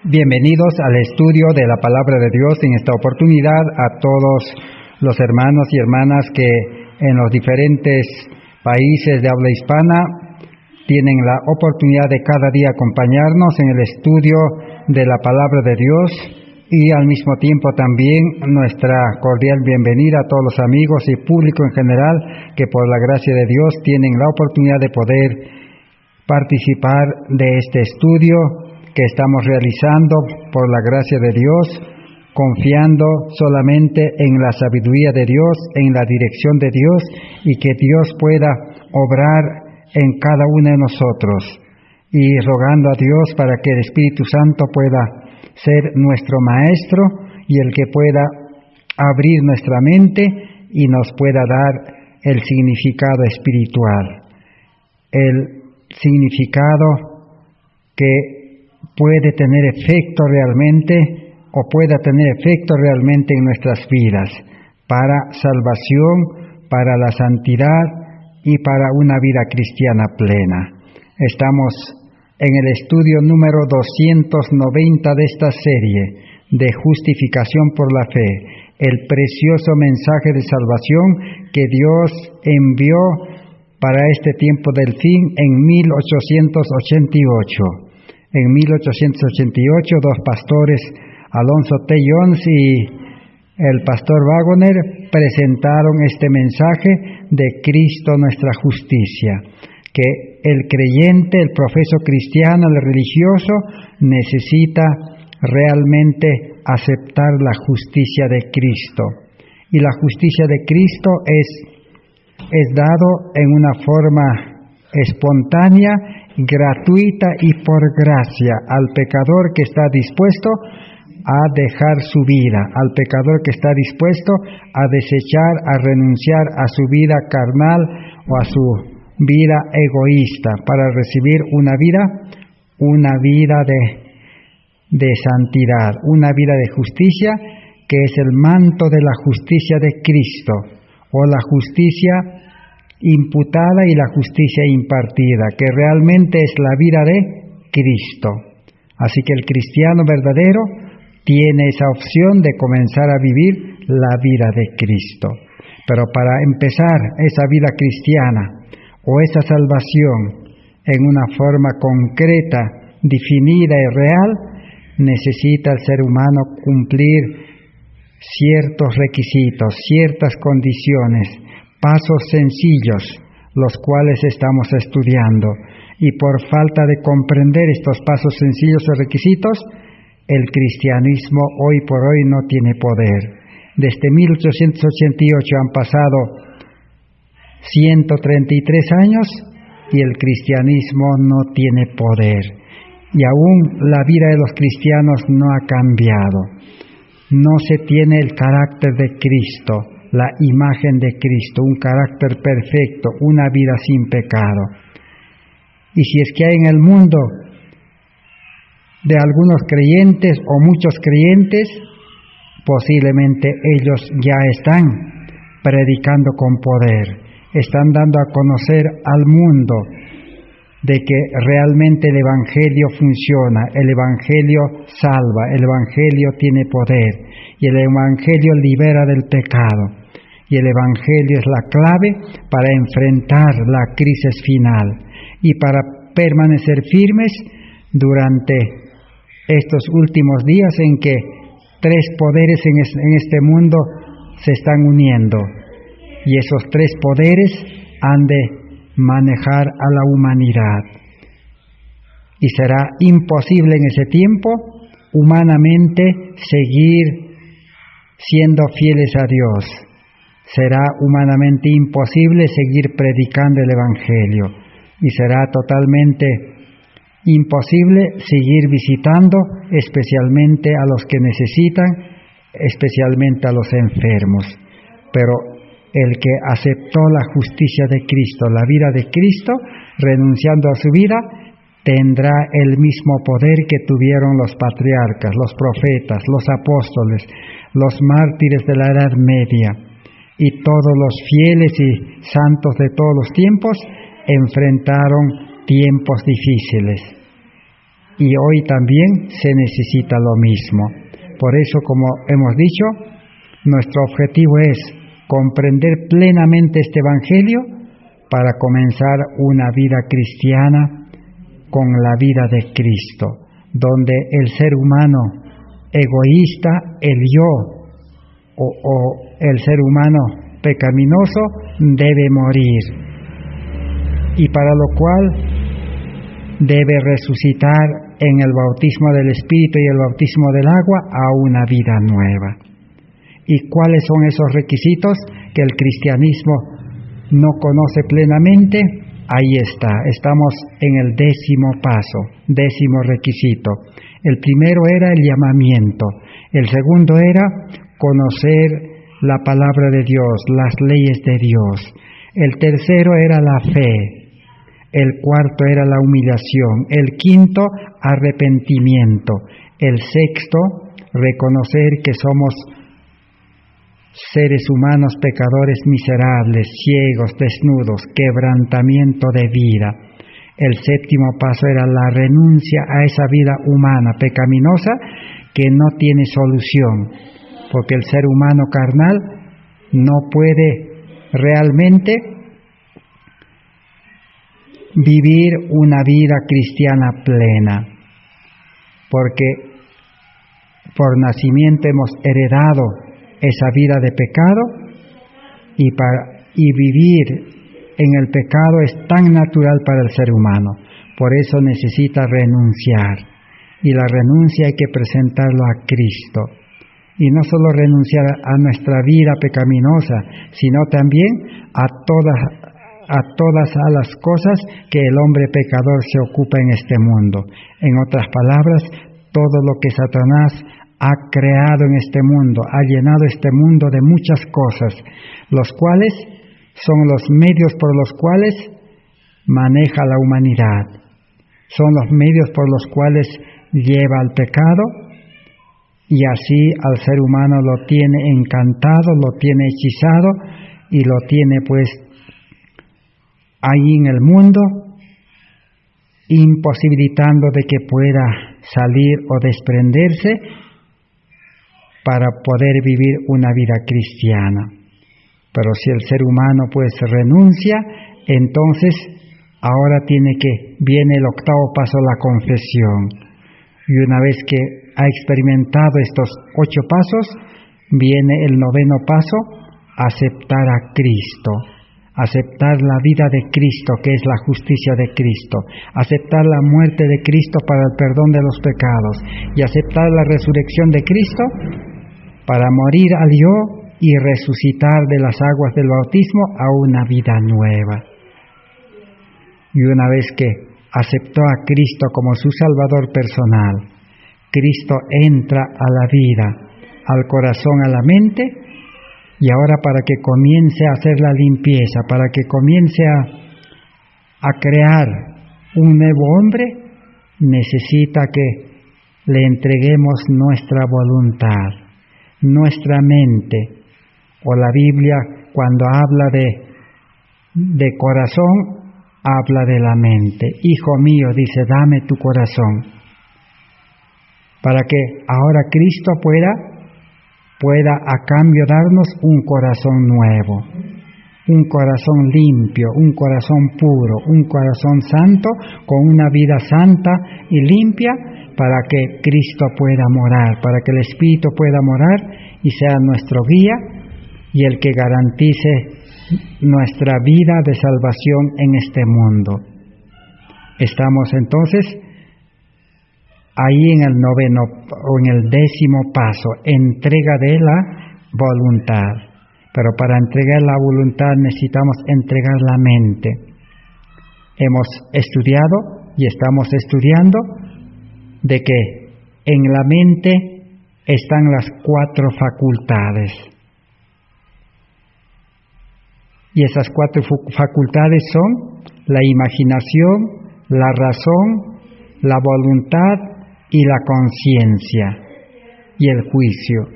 Bienvenidos al estudio de la Palabra de Dios. En esta oportunidad a todos los hermanos y hermanas que en los diferentes países de habla hispana tienen la oportunidad de cada día acompañarnos en el estudio de la Palabra de Dios, y al mismo tiempo también nuestra cordial bienvenida a todos los amigos y público en general que por la gracia de Dios tienen la oportunidad de poder participar de este estudio que estamos realizando por la gracia de Dios, confiando solamente en la sabiduría de Dios, en la dirección de Dios, y que Dios pueda obrar en cada uno de nosotros, y rogando a Dios para que el Espíritu Santo pueda ser nuestro maestro y el que pueda abrir nuestra mente y nos pueda dar el significado espiritual, el significado que puede tener efecto realmente, o pueda tener efecto realmente en nuestras vidas, para salvación, para la santidad y para una vida cristiana plena. Estamos en el estudio número 290 de esta serie de justificación por la fe, el precioso mensaje de salvación que Dios envió para este tiempo del fin en 1888. En 1888, dos pastores, Alonzo T. Jones y el pastor Waggoner, presentaron este mensaje de Cristo nuestra justicia, que el creyente, el profeso cristiano, el religioso, necesita realmente aceptar la justicia de Cristo. Y la justicia de Cristo es dado en una forma espontánea, gratuita y por gracia al pecador que está dispuesto a dejar su vida, al pecador que está dispuesto a desechar, a renunciar a su vida carnal o a su vida egoísta para recibir una vida de santidad, una vida de justicia, que es el manto de la justicia de Cristo, o la justicia imputada y la justicia impartida, que realmente es la vida de Cristo. Así que el cristiano verdadero tiene esa opción de comenzar a vivir la vida de Cristo. Pero para empezar esa vida cristiana o esa salvación en una forma concreta, definida y real, necesita el ser humano cumplir ciertos requisitos, ciertas condiciones, pasos sencillos, los cuales estamos estudiando. Y por falta de comprender estos pasos sencillos o requisitos, el cristianismo hoy por hoy no tiene poder. Desde 1888 han pasado 133 años y el cristianismo no tiene poder. Y aún la vida de los cristianos no ha cambiado. No se tiene el carácter de Cristo, la imagen de Cristo, un carácter perfecto, una vida sin pecado. Y si es que hay en el mundo de algunos creyentes o muchos creyentes, posiblemente ellos ya están predicando con poder, están dando a conocer al mundo de que realmente el Evangelio funciona, el Evangelio salva, el Evangelio tiene poder, y el Evangelio libera del pecado, y el Evangelio es la clave para enfrentar la crisis final y para permanecer firmes durante estos últimos días en que tres poderes en este mundo se están uniendo, y esos tres poderes han de manejar a la humanidad. Y será imposible en ese tiempo humanamente seguir siendo fieles a Dios. Será humanamente imposible seguir predicando el Evangelio, y será totalmente imposible seguir visitando especialmente a los que necesitan, especialmente a los enfermos. Pero el que aceptó la justicia de Cristo, la vida de Cristo, renunciando a su vida, tendrá el mismo poder que tuvieron los patriarcas, los profetas, los apóstoles, los mártires de la Edad Media, y todos los fieles y santos de todos los tiempos enfrentaron tiempos difíciles. y hoy también se necesita lo mismo. Por eso, como hemos dicho, nuestro objetivo es comprender plenamente este Evangelio para comenzar una vida cristiana con la vida de Cristo, donde el ser humano egoísta, el yo o el ser humano pecaminoso debe morir, y para lo cual debe resucitar en el bautismo del Espíritu y el bautismo del agua a una vida nueva. ¿Y cuáles son esos requisitos que el cristianismo no conoce plenamente? Ahí está, estamos en el 10º paso, 10º requisito. El primero era el llamamiento, el segundo era conocer la palabra de Dios, las leyes de Dios. El tercero era la fe, el cuarto era la humillación, el quinto, arrepentimiento, el sexto, reconocer que somos seres humanos pecadores miserables, ciegos, desnudos, quebrantamiento de vida. El séptimo paso era la renuncia a esa vida humana pecaminosa que no tiene solución, porque el ser humano carnal no puede realmente vivir una vida cristiana plena, porque por nacimiento hemos heredado esa vida de pecado, y vivir en el pecado es tan natural para el ser humano. Por eso necesita renunciar, y la renuncia hay que presentarlo a Cristo, y no solo renunciar a nuestra vida pecaminosa, sino también a todas las cosas que el hombre pecador se ocupa en este mundo. En otras palabras, todo lo que Satanás ha creado en este mundo, ha llenado este mundo de muchas cosas, los cuales son los medios por los cuales maneja la humanidad, son los medios por los cuales lleva al pecado, y así al ser humano lo tiene encantado, lo tiene hechizado, y lo tiene pues ahí en el mundo, imposibilitando de que pueda salir o desprenderse para poder vivir una vida cristiana. Pero si el ser humano pues renuncia, entonces ahora viene el 8º paso, la confesión. Y una vez que ha experimentado estos 8 pasos, viene el 9º paso, aceptar a Cristo. Aceptar la vida de Cristo, que es la justicia de Cristo, aceptar la muerte de Cristo para el perdón de los pecados, y aceptar la resurrección de Cristo para morir al yo y resucitar de las aguas del bautismo a una vida nueva. Y una vez que aceptó a Cristo como su Salvador personal, Cristo entra a la vida, al corazón, a la mente. Y ahora, para que comience a hacer la limpieza, para que comience a crear un nuevo hombre, necesita que le entreguemos nuestra voluntad, nuestra mente. O la Biblia, cuando habla de corazón, habla de la mente. Hijo mío, dice, dame tu corazón, para que ahora Cristo pueda a cambio darnos un corazón nuevo, un corazón limpio, un corazón puro, un corazón santo, con una vida santa y limpia, para que Cristo pueda morar, para que el Espíritu pueda morar y sea nuestro guía y el que garantice nuestra vida de salvación en este mundo. Estamos entonces ahí en el 9º o en el 10º paso, entrega de la voluntad. Pero para entregar la voluntad necesitamos entregar la mente. Hemos estudiado y estamos estudiando de que en la mente están las 4 facultades. Y esas 4 facultades son la imaginación, la razón, la voluntad y la conciencia y el juicio.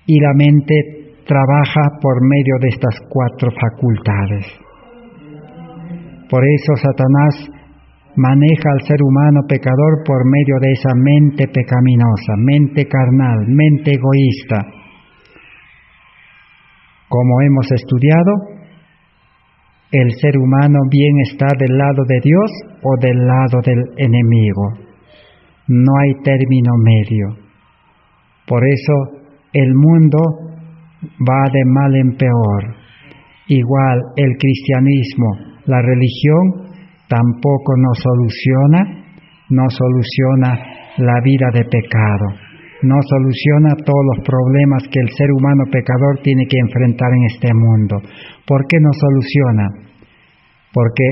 Y la mente trabaja por medio de estas 4 facultades. Por eso Satanás maneja al ser humano pecador por medio de esa mente pecaminosa, mente carnal, mente egoísta. Como hemos estudiado, el ser humano bien está del lado de Dios o del lado del enemigo. No hay término medio. Por eso el mundo va de mal en peor. Igual el cristianismo, la religión, tampoco nos soluciona la vida de pecado, no soluciona todos los problemas que el ser humano pecador tiene que enfrentar en este mundo. ¿Por qué no soluciona? Porque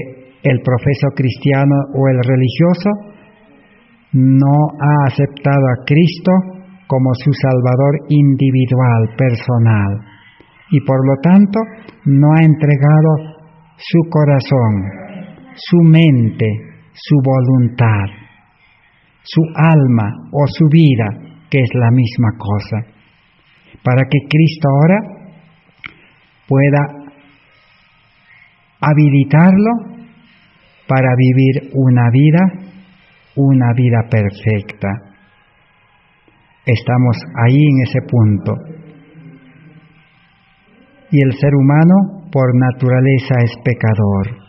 el profeso cristiano o el religioso no ha aceptado a Cristo como su Salvador individual, personal, y por lo tanto no ha entregado su corazón, su mente, su voluntad, su alma o su vida, que es la misma cosa, para que Cristo ahora pueda habilitarlo para vivir una vida perfecta. Estamos ahí en ese punto. Y el ser humano por naturaleza es pecador.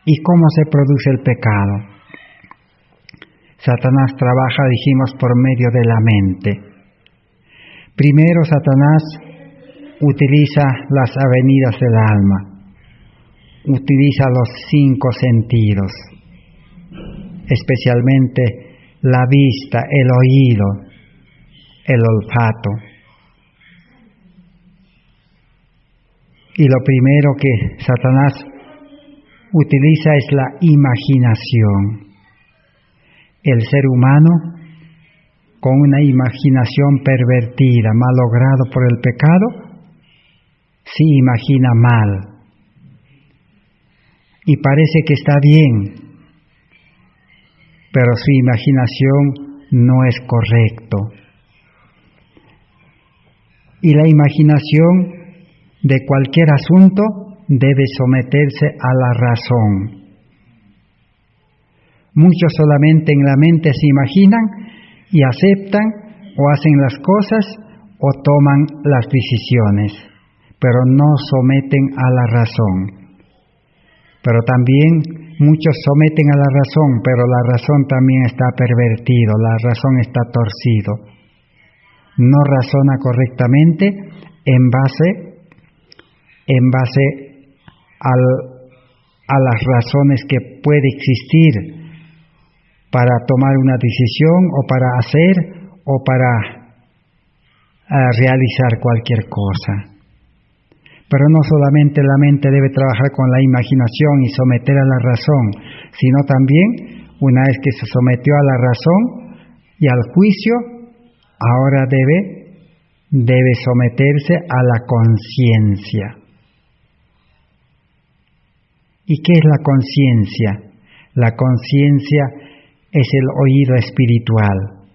¿Y cómo se produce el pecado? Satanás trabaja, dijimos, por medio de la mente. Primero, Satanás utiliza las avenidas del alma, utiliza los 5 sentidos, especialmente la vista, el oído, el olfato. Y lo primero que Satanás utiliza es la imaginación. El ser humano, con una imaginación pervertida, malogrado por el pecado, se imagina mal. Y parece que está bien, pero su imaginación no es correcto. Y la imaginación de cualquier asunto debe someterse a la razón. Muchos solamente en la mente se imaginan y aceptan o hacen las cosas o toman las decisiones, pero no someten a la razón. Pero también muchos someten a la razón, pero la razón también está pervertida, la razón está torcida. No razona correctamente en base a las razones que puede existir para tomar una decisión o para hacer o para realizar cualquier cosa. Pero no solamente la mente debe trabajar con la imaginación y someter a la razón, sino también, una vez que se sometió a la razón y al juicio, ahora debe someterse a la conciencia. ¿Y qué es la conciencia? La conciencia es el oído espiritual.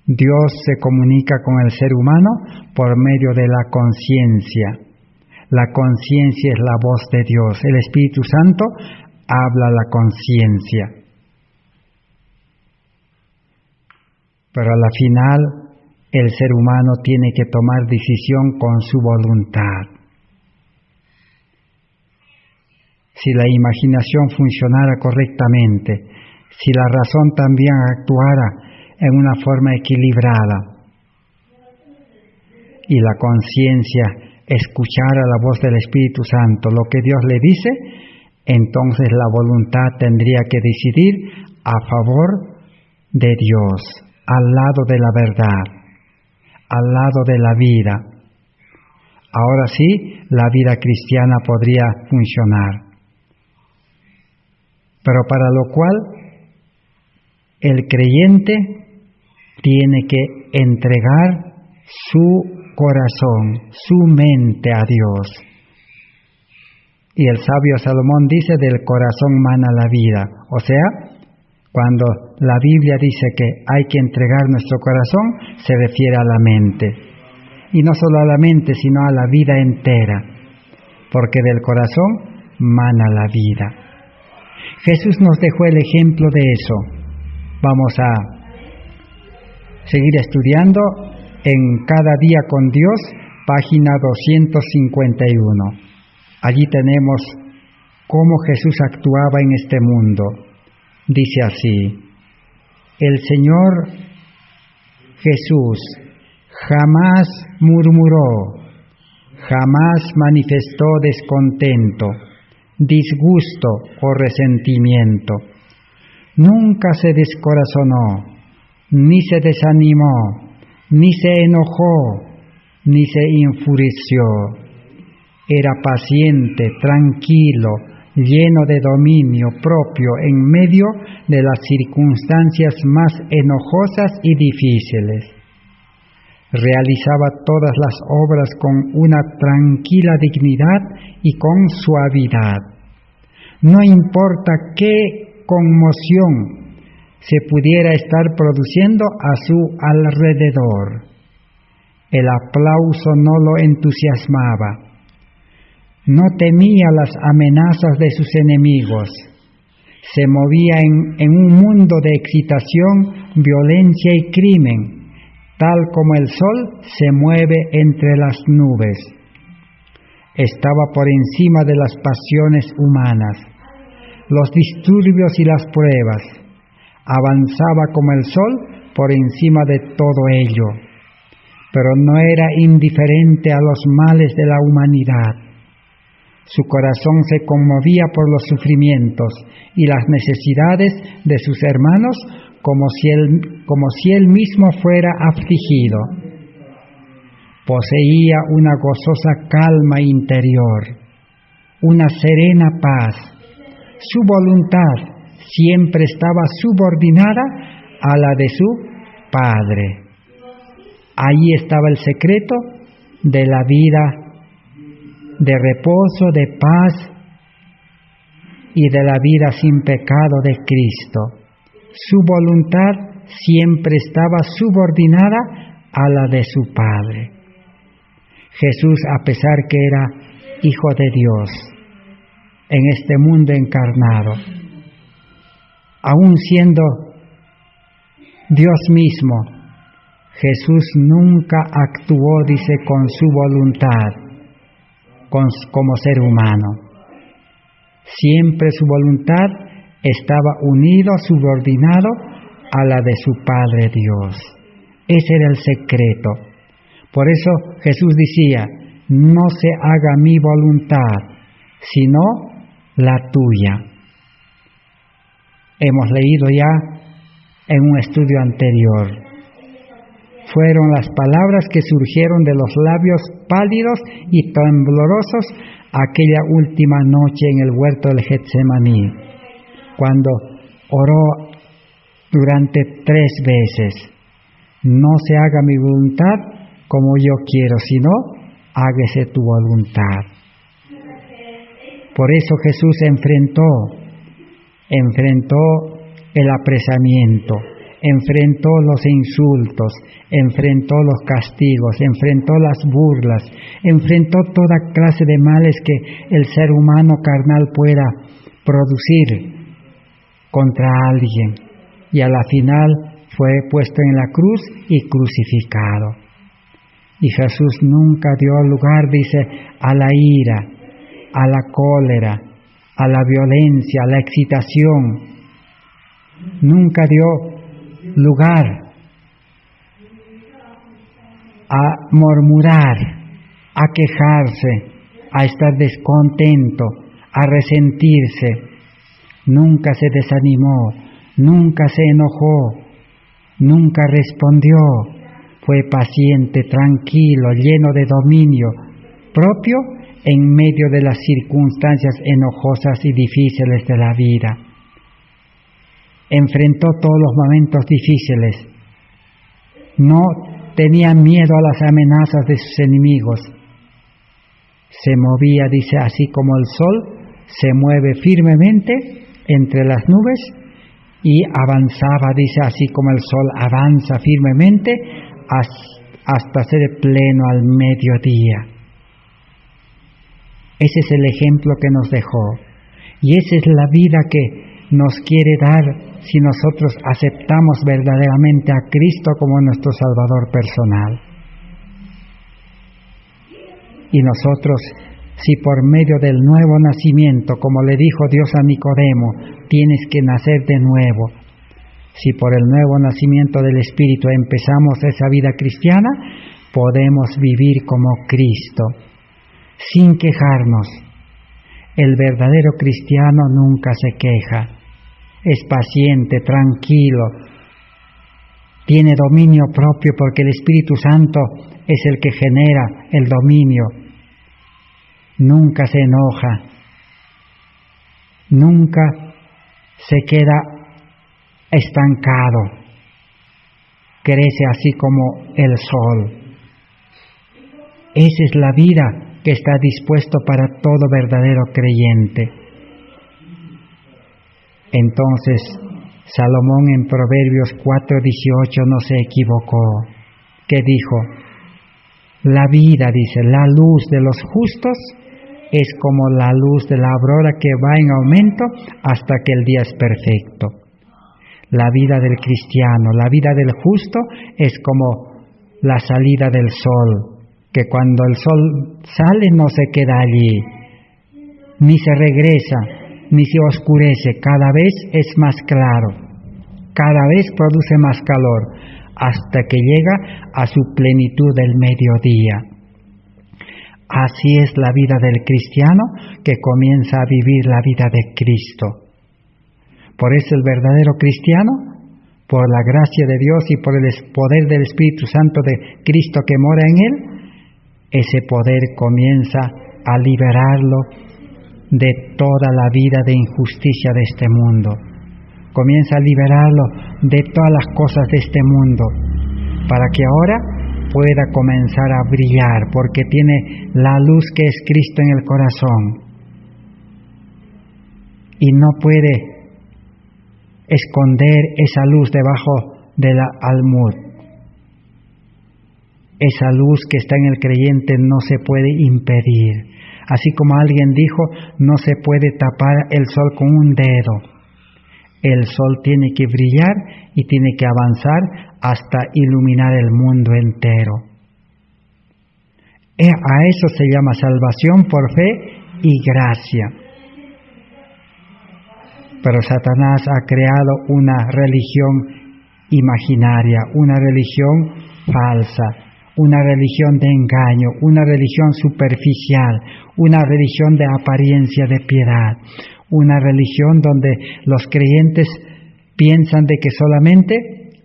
Dios se comunica con el ser humano por medio de la conciencia. La conciencia es la voz de Dios. El Espíritu Santo habla a la conciencia. Pero a la final, el ser humano tiene que tomar decisión con su voluntad. Si la imaginación funcionara correctamente, si la razón también actuara en una forma equilibrada y la conciencia escuchara la voz del Espíritu Santo, lo que Dios le dice, entonces la voluntad tendría que decidir a favor de Dios, al lado de la verdad, al lado de la vida. Ahora sí, la vida cristiana podría funcionar. Pero para lo cual el creyente tiene que entregar su corazón, su mente a Dios. Y el sabio Salomón dice, del corazón mana la vida. O sea, cuando la Biblia dice que hay que entregar nuestro corazón, se refiere a la mente. Y no solo a la mente, sino a la vida entera. Porque del corazón mana la vida. Jesús nos dejó el ejemplo de eso. Vamos a seguir estudiando en Cada Día con Dios, página 251. Allí tenemos cómo Jesús actuaba en este mundo. Dice así: el Señor Jesús jamás murmuró, jamás manifestó descontento, disgusto o resentimiento. Nunca se descorazonó, ni se desanimó, ni se enojó, ni se enfureció. Era paciente, tranquilo, lleno de dominio propio en medio de las circunstancias más enojosas y difíciles. Realizaba todas las obras con una tranquila dignidad y con suavidad. No importa qué conmoción se pudiera estar produciendo a su alrededor. El aplauso no lo entusiasmaba. No temía las amenazas de sus enemigos. Se movía en un mundo de excitación, violencia y crimen, tal como el sol se mueve entre las nubes. Estaba por encima de las pasiones humanas, los disturbios y las pruebas. Avanzaba como el sol por encima de todo ello, pero no era indiferente a los males de la humanidad. Su corazón se conmovía por los sufrimientos y las necesidades de sus hermanos como si él mismo fuera afligido. Poseía una gozosa calma interior, una serena paz. Su voluntad siempre estaba subordinada a la de su Padre. Ahí estaba el secreto de la vida de reposo, de paz y de la vida sin pecado de Cristo. Su voluntad siempre estaba subordinada a la de su Padre. Jesús, a pesar que era Hijo de Dios, en este mundo encarnado, aún siendo Dios mismo, Jesús nunca actuó, dice, con su voluntad, como ser humano. Siempre su voluntad estaba unido, subordinado a la de su Padre Dios. Ese era el secreto. Por eso Jesús decía: no se haga mi voluntad, sino la tuya. Hemos leído ya en un estudio anterior. Fueron las palabras que surgieron de los labios pálidos y temblorosos aquella última noche en el huerto del Getsemaní, cuando oró durante 3 veces: no se haga mi voluntad como yo quiero, sino hágase tu voluntad. Por eso Jesús enfrentó el apresamiento, enfrentó los insultos, enfrentó los castigos, enfrentó las burlas, enfrentó toda clase de males que el ser humano carnal pueda producir contra alguien. Y a la final fue puesto en la cruz y crucificado. Y Jesús nunca dio lugar, dice, a la ira, a la cólera, a la violencia, a la excitación. Nunca dio lugar a murmurar, a quejarse, a estar descontento, a resentirse. Nunca se desanimó, nunca se enojó, nunca respondió. Fue paciente, tranquilo, lleno de dominio propio en medio de las circunstancias enojosas y difíciles de la vida. Enfrentó todos los momentos difíciles. No tenía miedo a las amenazas de sus enemigos. Se movía, dice, así como el sol se mueve firmemente entre las nubes, y avanzaba, dice, así como el sol avanza firmemente hasta ser pleno al mediodía. Ese es el ejemplo que nos dejó. Y esa es la vida que nos quiere dar si nosotros aceptamos verdaderamente a Cristo como nuestro Salvador personal. Y nosotros, si por medio del nuevo nacimiento, como le dijo Dios a Nicodemo, tienes que nacer de nuevo, si por el nuevo nacimiento del Espíritu empezamos esa vida cristiana, podemos vivir como Cristo, sin quejarnos. El verdadero cristiano nunca se queja, es paciente, tranquilo, tiene dominio propio porque el Espíritu Santo es el que genera el dominio. Nunca se enoja, nunca se queda estancado, crece así como el sol. Esa es la vida que está dispuesto para todo verdadero creyente. Entonces, Salomón en Proverbios 4:18 no se equivocó, que dijo, la vida, dice, la luz de los justos es como la luz de la aurora que va en aumento hasta que el día es perfecto. La vida del cristiano, la vida del justo es como la salida del sol, que cuando el sol sale no se queda allí, ni se regresa, ni se oscurece, cada vez es más claro, cada vez produce más calor, hasta que llega a su plenitud del mediodía. Así es la vida del cristiano que comienza a vivir la vida de Cristo. Por eso el verdadero cristiano, por la gracia de Dios y por el poder del Espíritu Santo de Cristo que mora en él, ese poder comienza a liberarlo de toda la vida de injusticia de este mundo. Comienza a liberarlo de todas las cosas de este mundo, para que ahora pueda comenzar a brillar, porque tiene la luz que es Cristo en el corazón. Y no puede esconder esa luz debajo del almud. Esa luz que está en el creyente no se puede impedir. Así como alguien dijo, no se puede tapar el sol con un dedo. El sol tiene que brillar y tiene que avanzar hasta iluminar el mundo entero. A eso se llama salvación por fe y gracia. Pero Satanás ha creado una religión imaginaria, una religión falsa, una religión de engaño, una religión superficial, una religión de apariencia de piedad, una religión donde los creyentes piensan de que solamente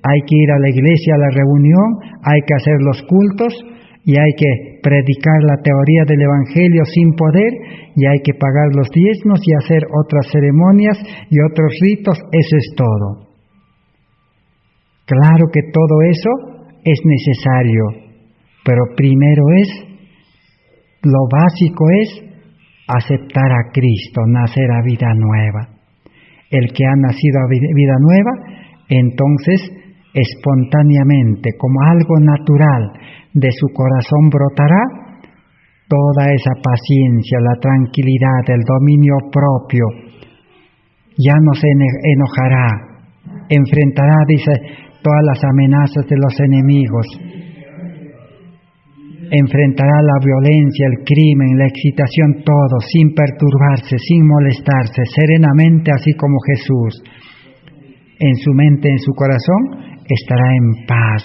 hay que ir a la iglesia, a la reunión, hay que hacer los cultos y hay que predicar la teoría del Evangelio sin poder y hay que pagar los diezmos y hacer otras ceremonias y otros ritos, eso es todo. Claro que todo eso es necesario, pero primero lo básico es aceptar a Cristo, nacer a vida nueva. El que ha nacido a vida nueva, entonces espontáneamente, como algo natural, de su corazón brotará toda esa paciencia, la tranquilidad, el dominio propio. Ya no se enojará, enfrentará, dice, todas las amenazas de los enemigos. Enfrentará la violencia, el crimen, la excitación, todo, sin perturbarse, sin molestarse, serenamente, así como Jesús. En su mente, en su corazón, estará en paz.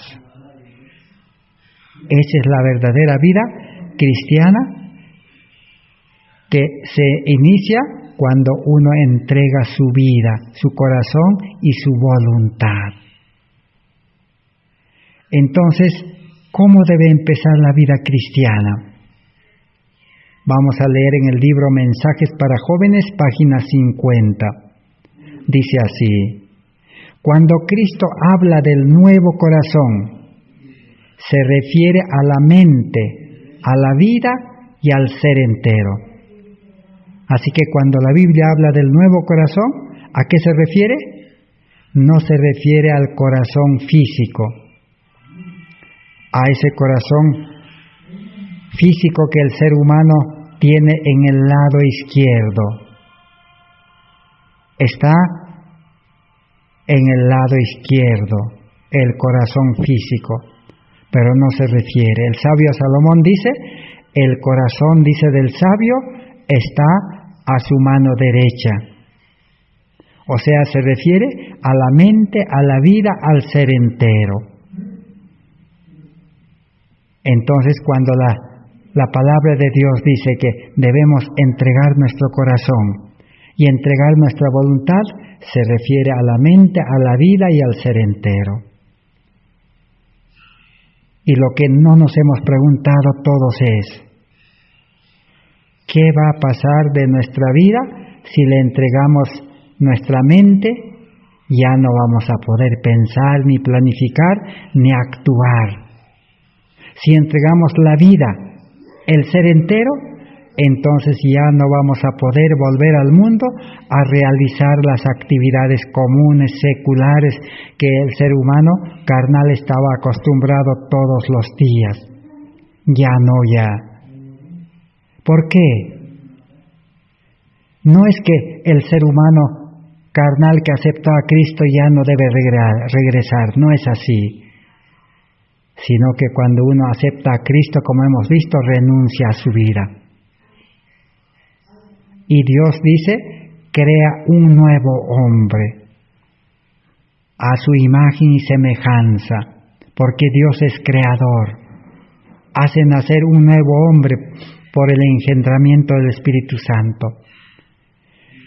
Esa es la verdadera vida cristiana que se inicia cuando uno entrega su vida, su corazón y su voluntad. Entonces, ¿cómo debe empezar la vida cristiana? Vamos a leer en el libro Mensajes para Jóvenes, página 50. Dice así: cuando Cristo habla del nuevo corazón, se refiere a la mente, a la vida y al ser entero. Así que cuando la Biblia habla del nuevo corazón, ¿a qué se refiere? No se refiere al corazón físico, a ese corazón físico que el ser humano tiene en el lado izquierdo. Está en el lado izquierdo, el corazón físico, pero no se refiere. El sabio Salomón dice, el corazón, dice, del sabio está a su mano derecha. O sea, se refiere a la mente, a la vida, al ser entero. Entonces, cuando la palabra de Dios dice que debemos entregar nuestro corazón y entregar nuestra voluntad, se refiere a la mente, a la vida y al ser entero. Y lo que no nos hemos preguntado todos es, ¿qué va a pasar de nuestra vida si le entregamos nuestra mente? Ya no vamos a poder pensar, ni planificar, ni actuar. Si entregamos la vida, el ser entero, entonces ya no vamos a poder volver al mundo a realizar las actividades comunes, seculares, que el ser humano carnal estaba acostumbrado todos los días. Ya no, ya. ¿Por qué? No es que el ser humano carnal que aceptó a Cristo ya no debe regresar, no es así. Sino que cuando uno acepta a Cristo, como hemos visto, renuncia a su vida. Y Dios dice, crea un nuevo hombre, a su imagen y semejanza, porque Dios es creador. Hace nacer un nuevo hombre por el engendramiento del Espíritu Santo.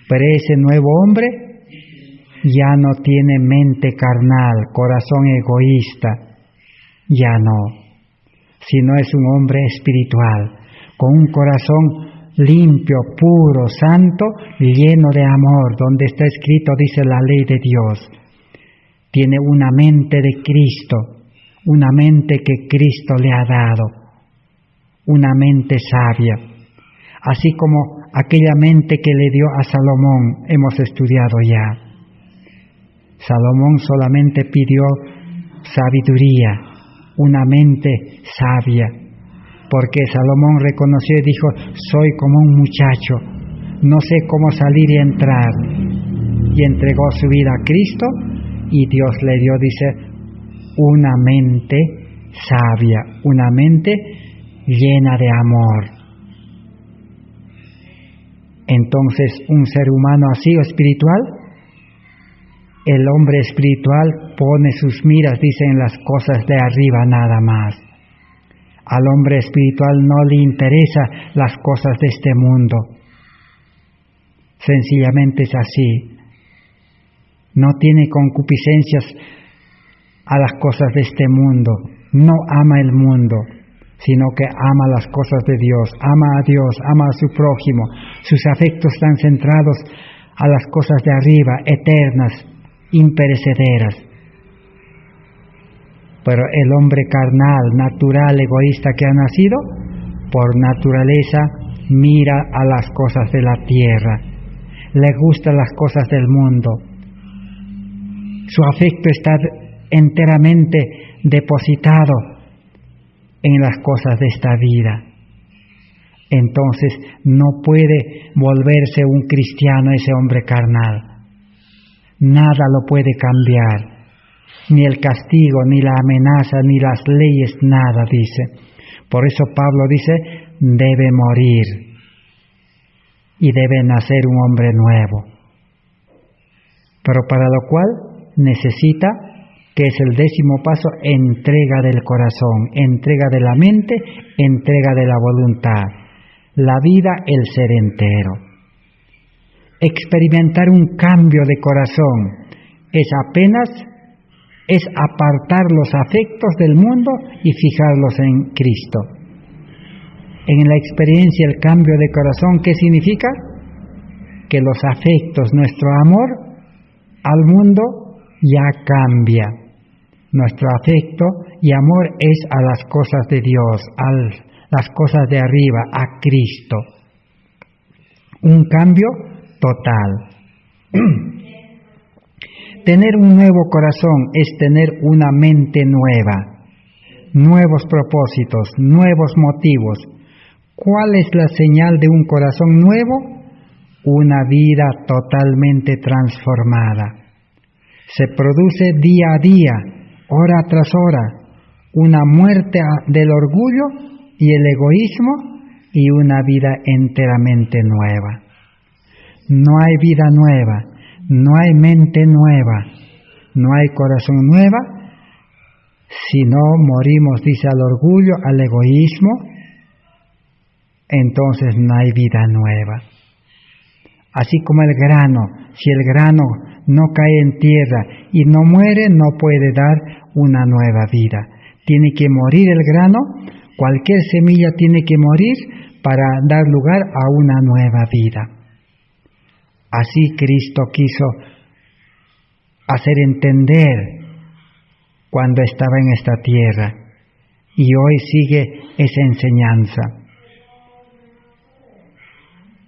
Pero ese nuevo hombre ya no tiene mente carnal, corazón egoísta, ya no, sino es un hombre espiritual, con un corazón limpio, puro, santo, lleno de amor, donde está escrito, dice la ley de Dios. Tiene una mente de Cristo, una mente que Cristo le ha dado, una mente sabia, así como aquella mente que le dio a Salomón, hemos estudiado ya. Salomón solamente pidió sabiduría, una mente sabia, porque Salomón reconoció y dijo, soy como un muchacho, no sé cómo salir y entrar, y entregó su vida a Cristo, y Dios le dio, dice, una mente sabia, una mente llena de amor. Entonces, un ser humano así o espiritual, el hombre espiritual pone sus miras, dice, en las cosas de arriba nada más. Al hombre espiritual no le interesan las cosas de este mundo. Sencillamente es así. No tiene concupiscencias a las cosas de este mundo. No ama el mundo, sino que ama las cosas de Dios. Ama a Dios, ama a su prójimo. Sus afectos están centrados a las cosas de arriba, eternas, imperecederas. Pero el hombre carnal, natural, egoísta que ha nacido, por naturaleza mira a las cosas de la tierra, le gustan las cosas del mundo. Su afecto está enteramente depositado en las cosas de esta vida. Entonces no puede volverse un cristiano ese hombre carnal. Nada lo puede cambiar. Ni el castigo, ni la amenaza, ni las leyes, nada, dice. Por eso Pablo dice, debe morir y debe nacer un hombre nuevo. Pero para lo cual necesita, que es el 10º paso, entrega del corazón, entrega de la mente, entrega de la voluntad, la vida, el ser entero. Experimentar un cambio de corazón es apartar los afectos del mundo y fijarlos en Cristo. En la experiencia el cambio de corazón, ¿qué significa? Que los afectos, nuestro amor al mundo ya cambia. Nuestro afecto y amor es a las cosas de Dios, a las cosas de arriba, a Cristo. Un cambio total. Tener un nuevo corazón es tener una mente nueva, nuevos propósitos, nuevos motivos. ¿Cuál es la señal de un corazón nuevo? Una vida totalmente transformada. Se produce día a día, hora tras hora, una muerte del orgullo y el egoísmo y una vida enteramente nueva. No hay vida nueva, no hay mente nueva, no hay corazón nueva, si no morimos, dice, al orgullo, al egoísmo, entonces no hay vida nueva. Así como el grano, si el grano no cae en tierra y no muere, no puede dar una nueva vida. Tiene que morir el grano, cualquier semilla tiene que morir para dar lugar a una nueva vida. Así Cristo quiso hacer entender cuando estaba en esta tierra, y hoy sigue esa enseñanza.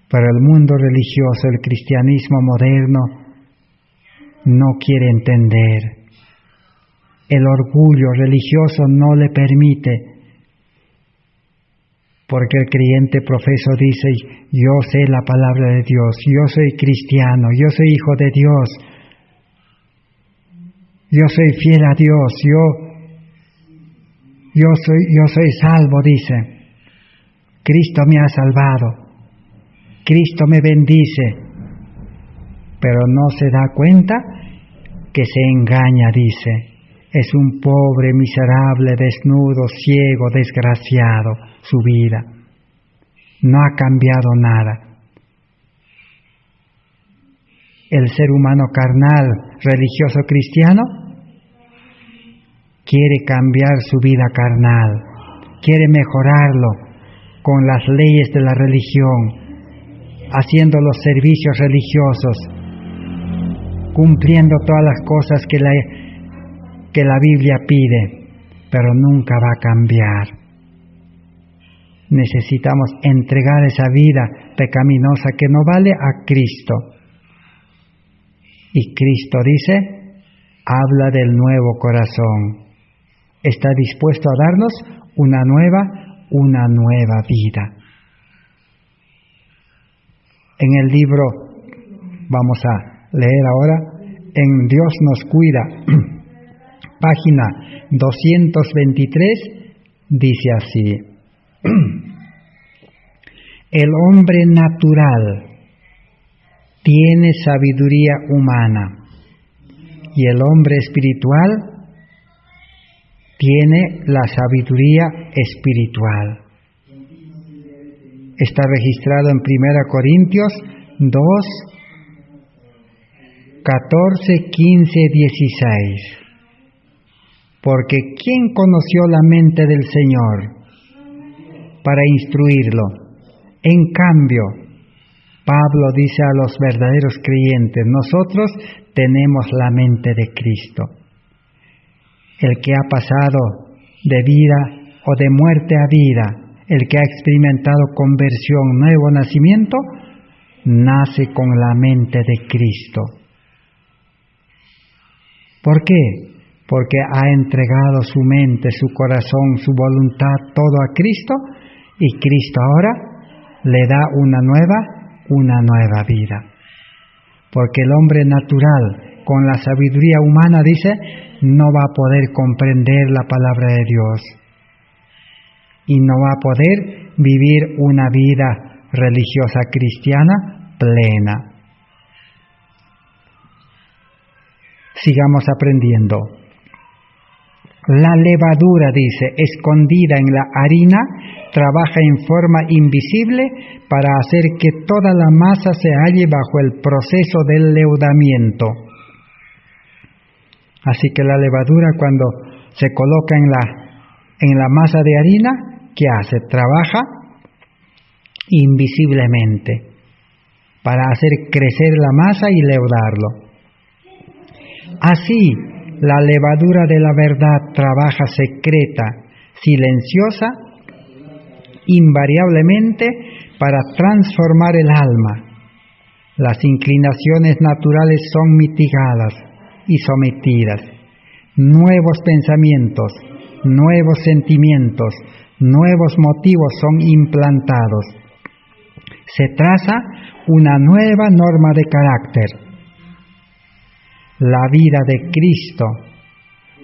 Pero el mundo religioso, el cristianismo moderno, no quiere entender. El orgullo religioso no le permite, porque el creyente profeso dice: yo sé la palabra de Dios, yo soy cristiano, yo soy hijo de Dios, yo soy fiel a Dios, yo soy salvo, dice. Cristo me ha salvado, Cristo me bendice, pero no se da cuenta que se engaña, dice. Es un pobre, miserable, desnudo, ciego, desgraciado, su vida. No ha cambiado nada. El ser humano carnal, religioso cristiano, quiere cambiar su vida carnal, quiere mejorarlo con las leyes de la religión, haciendo los servicios religiosos, cumpliendo todas las cosas que la Biblia pide, pero nunca va a cambiar. Necesitamos entregar esa vida pecaminosa que no vale a Cristo. Y Cristo dice, habla del nuevo corazón. Está dispuesto a darnos una nueva vida. En el libro, vamos a leer ahora, en Dios nos cuida, página 223, dice así: el hombre natural tiene sabiduría humana y el hombre espiritual tiene la sabiduría espiritual. Está registrado en 1 Corintios 2, 14, 15, 16. Porque ¿quién conoció la mente del Señor para instruirlo? En cambio, Pablo dice a los verdaderos creyentes, nosotros tenemos la mente de Cristo. El que ha pasado de vida o de muerte a vida, el que ha experimentado conversión, nuevo nacimiento, nace con la mente de Cristo. ¿Por qué? Porque ha entregado su mente, su corazón, su voluntad, todo a Cristo, y Cristo ahora le da una nueva vida. Porque el hombre natural, con la sabiduría humana, dice, no va a poder comprender la palabra de Dios y no va a poder vivir una vida religiosa cristiana plena. Sigamos aprendiendo. La levadura, dice, escondida en la harina, trabaja en forma invisible para hacer que toda la masa se halle bajo el proceso del leudamiento. Así que la levadura, cuando se coloca en la masa de harina, ¿qué hace? Trabaja invisiblemente para hacer crecer la masa y leudarlo. Así, la levadura de la verdad trabaja secreta, silenciosa, invariablemente para transformar el alma. Las inclinaciones naturales son mitigadas y sometidas. Nuevos pensamientos, nuevos sentimientos, nuevos motivos son implantados. Se traza una nueva norma de carácter. la vida de Cristo,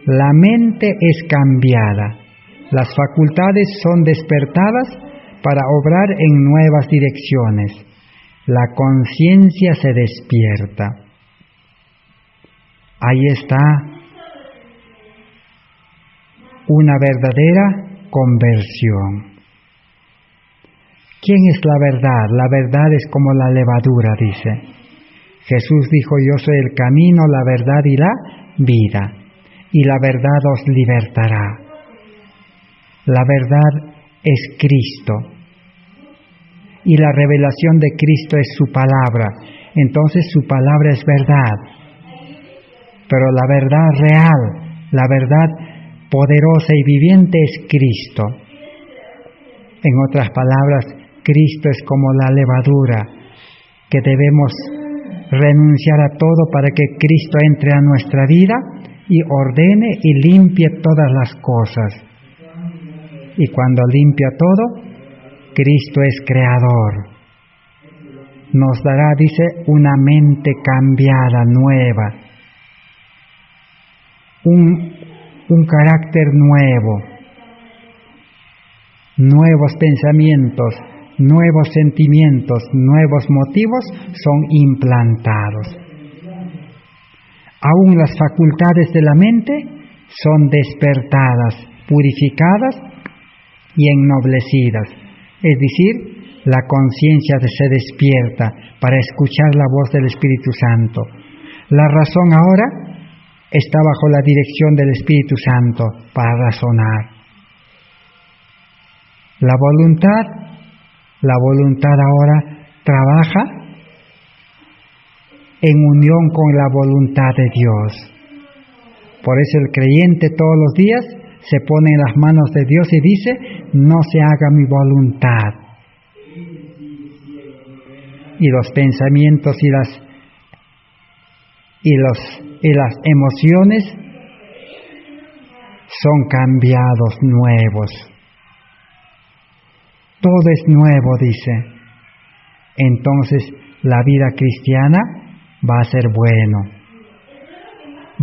la mente es cambiada, las facultades son despertadas para obrar en nuevas direcciones, la conciencia se despierta. Ahí está una verdadera conversión. ¿Quién es la verdad? La verdad es como la levadura, dice. Jesús dijo, yo soy el camino, la verdad y la vida, y la verdad os libertará. La verdad es Cristo, y la revelación de Cristo es su palabra. Entonces su palabra es verdad, pero la verdad real, la verdad poderosa y viviente es Cristo. En otras palabras, Cristo es como la levadura, que debemos renunciar a todo para que Cristo entre a nuestra vida y ordene y limpie todas las cosas. Y cuando limpia todo, Cristo es creador. Nos dará, dice, una mente cambiada, nueva, un carácter nuevo, nuevos pensamientos, nuevos sentimientos, nuevos motivos son implantados. Aún las facultades de la mente son despertadas, purificadas y ennoblecidas. Es decir, la conciencia se despierta para escuchar la voz del Espíritu Santo. La razón ahora está bajo la dirección del Espíritu Santo para razonar. La voluntad ahora trabaja en unión con la voluntad de Dios. Por eso el creyente todos los días se pone en las manos de Dios y dice, no se haga mi voluntad. Y los pensamientos y las emociones son cambiados, nuevos. Todo es nuevo, dice. Entonces la vida cristiana va a ser bueno.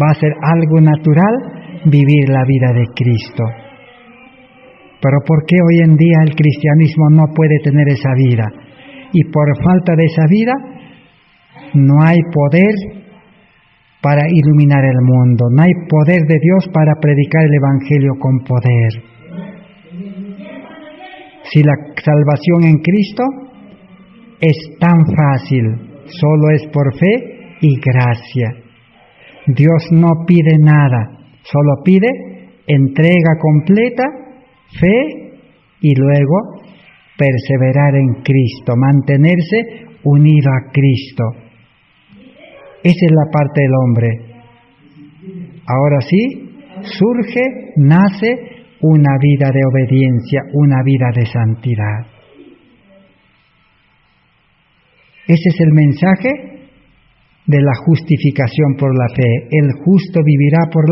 Va a ser algo natural vivir la vida de Cristo. Pero ¿por qué hoy en día el cristianismo no puede tener esa vida? Y por falta de esa vida no hay poder para iluminar el mundo, no hay poder de Dios para predicar el Evangelio con poder. Si la salvación en Cristo es tan fácil, solo es por fe y gracia. Dios no pide nada, solo pide entrega completa, fe y luego perseverar en Cristo, mantenerse unido a Cristo. Esa es la parte del hombre. Ahora sí, surge, nace una vida de obediencia, una vida de santidad. Ese es el mensaje de la justificación por la fe. El justo vivirá por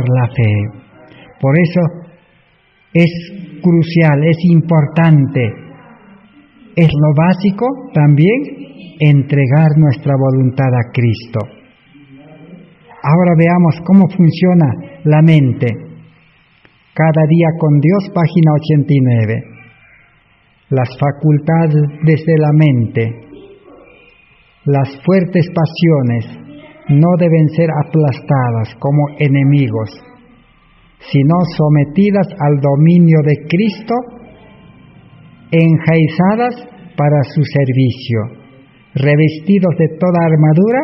la fe. Por eso es crucial, es importante, es lo básico también entregar nuestra voluntad a Cristo. Ahora veamos cómo funciona la mente. Cada día con Dios, página 89. Las facultades de la mente, las fuertes pasiones no deben ser aplastadas como enemigos, sino sometidas al dominio de Cristo, enjaizadas para su servicio. Revestidos de toda armadura,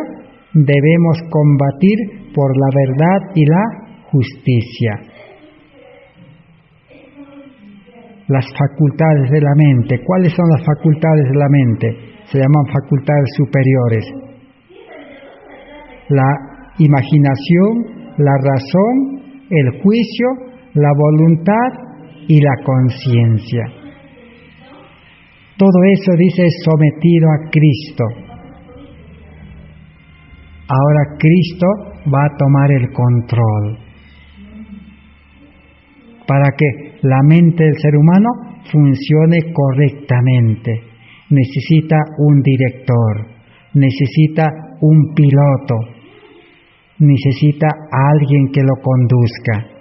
debemos combatir por la verdad y la justicia. Las facultades de la mente. ¿Cuáles son las facultades de la mente? Se llaman facultades superiores. La imaginación, la razón, el juicio, la voluntad y la conciencia. Todo eso, dice, es sometido a Cristo. Ahora Cristo va a tomar el control para que la mente del ser humano funcione correctamente. Necesita un director, necesita un piloto necesita a alguien que lo conduzca.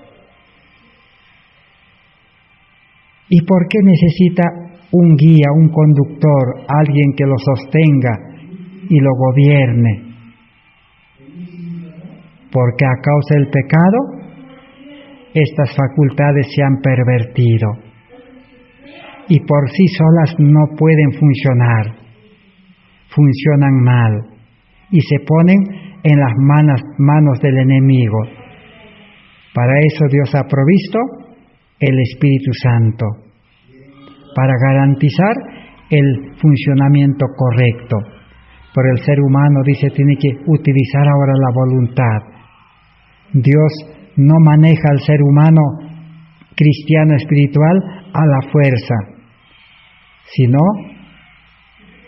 ¿Y por qué necesita un guía, un conductor, alguien que lo sostenga y lo gobierne? Porque a causa del pecado, estas facultades se han pervertido y por sí solas no pueden funcionar, funcionan mal y se ponen en las manos del enemigo. Para eso Dios ha provisto el Espíritu Santo, para garantizar el funcionamiento correcto. Pero el ser humano, dice, tiene que utilizar ahora la voluntad. Dios no maneja al ser humano cristiano espiritual a la fuerza, sino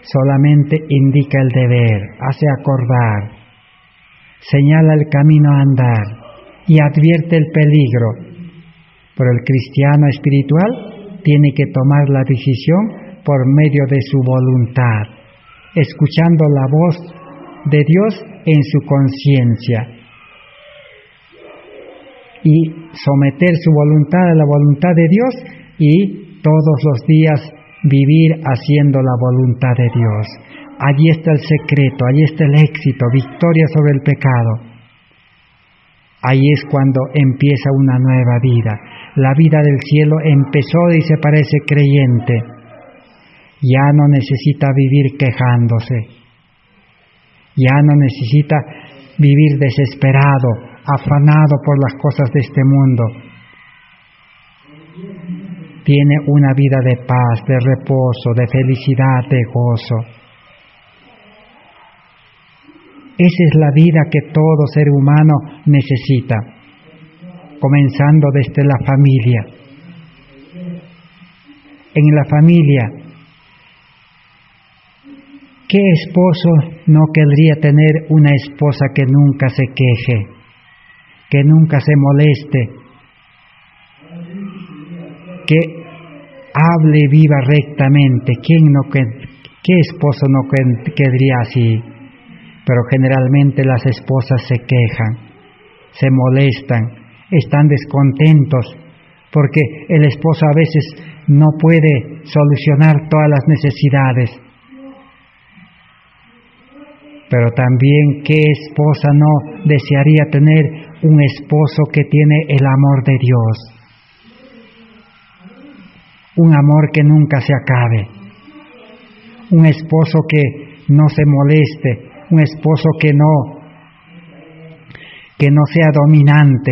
solamente indica el deber, hace acordar, señala el camino a andar y advierte el peligro. Pero el cristiano espiritual tiene que tomar la decisión por medio de su voluntad, escuchando la voz de Dios en su conciencia y someter su voluntad a la voluntad de Dios y todos los días vivir haciendo la voluntad de Dios. Allí está el secreto, allí está el éxito, victoria sobre el pecado. Ahí es cuando empieza una nueva vida. La vida del cielo empezó, dice, para ese creyente. Ya no necesita vivir quejándose. Ya no necesita vivir desesperado, afanado por las cosas de este mundo. Tiene una vida de paz, de reposo, de felicidad, de gozo. Esa es la vida que todo ser humano necesita, comenzando desde la familia. En la familia, ¿qué esposo no querría tener una esposa que nunca se queje, que nunca se moleste, que hable y viva rectamente? ¿Qué esposo no querría así? Pero generalmente las esposas se quejan, se molestan, están descontentos, porque el esposo a veces no puede solucionar todas las necesidades. Pero también, ¿qué esposa no desearía tener un esposo que tiene el amor de Dios? Un amor que nunca se acabe. Un esposo que no se moleste. Un esposo que no sea dominante.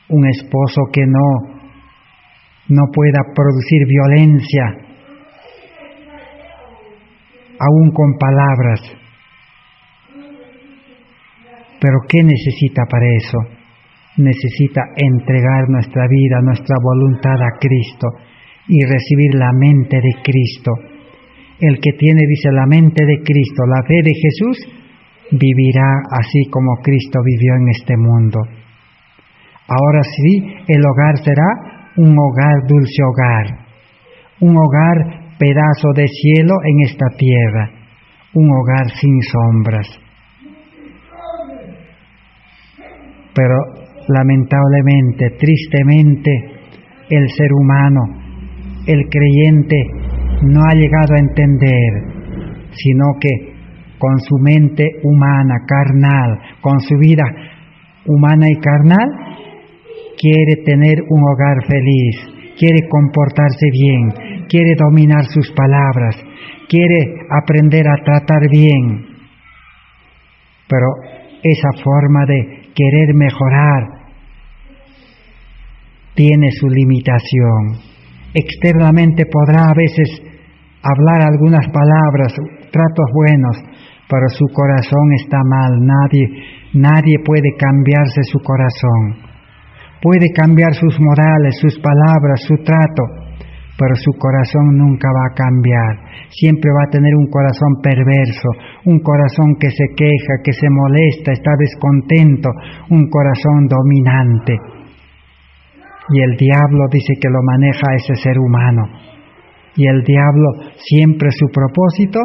Un esposo que no pueda producir violencia, aún con palabras. Pero ¿qué necesita para eso? Necesita entregar nuestra vida, nuestra voluntad a Cristo y recibir la mente de Cristo. El que tiene, dice, la mente de Cristo, la fe de Jesús, vivirá así como Cristo vivió en este mundo. Ahora sí, el hogar será un hogar, dulce hogar, un hogar pedazo de cielo en esta tierra, un hogar sin sombras. Pero lamentablemente, tristemente, el ser humano, el creyente, no ha llegado a entender, sino que con su mente humana, carnal, con su vida humana y carnal, quiere tener un hogar feliz, quiere comportarse bien, quiere dominar sus palabras, quiere aprender a tratar bien. Pero esa forma de querer mejorar tiene su limitación. Externamente podrá a veces hablar algunas palabras, tratos buenos, pero su corazón está mal. Nadie puede cambiarse su corazón. Puede cambiar sus modales, sus palabras, su trato, pero su corazón nunca va a cambiar. Siempre va a tener un corazón perverso, un corazón que se queja, que se molesta, está descontento, un corazón dominante. Y el diablo dice que lo maneja a ese ser humano. Y el diablo siempre su propósito,